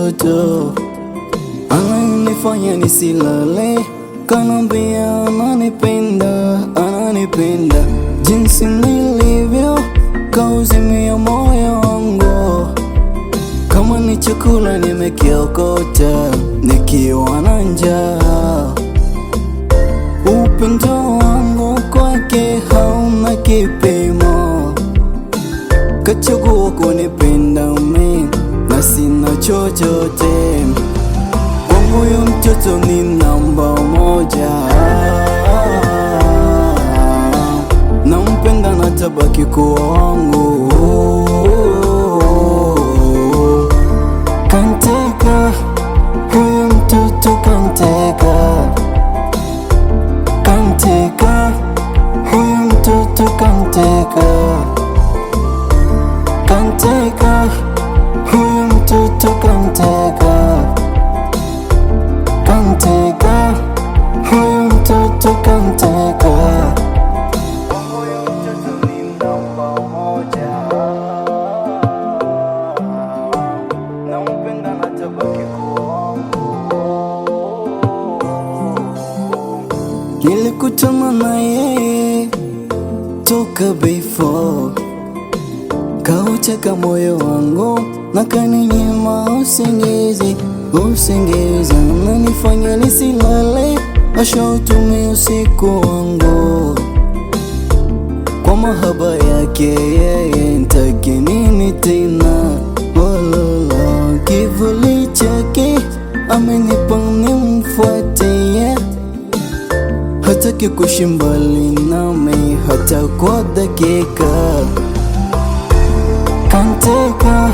mtoto ananifanya nisilale, kanambia ananipenda jinsi nilivyo, kauzimia moyo wangu. Kama ni chakula nimekiokota nikiwa na njaa. Upendo wangu kwake hauna kipimo, kachagua kunipenda mimi na sina chochote. Kwa moyo mtoto ni namba moja, nampenda na tabaki kuwa wangu. Kanteka huyu mtoto, kanteka huyu mtoto, kanteka huyu mtoto, kanteka huyu mtoto, kanteka. Huyu mtoto ni namba moja, nampenda na tabaki kuwa wangu. Nilikutana na yeye toka before, kauteka moyo wangu na kaninyima usingizi. Nanifanya nisilale, ashautumia usiku wangu. Kwa mahaba yake yeye nitake nini tena? Walala, kivuli chake amenipa nimfuatie, hataki kuishi mbali nami hata kwa dakika. Kanteka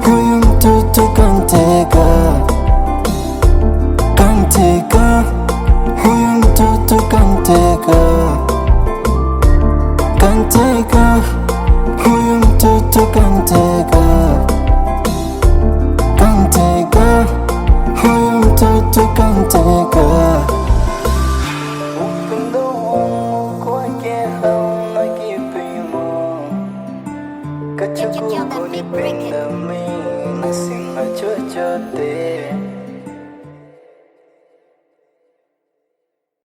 huyu mtoto, kanteka huyu mtoto, kanteka huyu mtoto, kanteka huyu mtoto, kanteka. Upendo wangu kwake hauna kipimo, kachagua kunipenda mimi na sina chochote.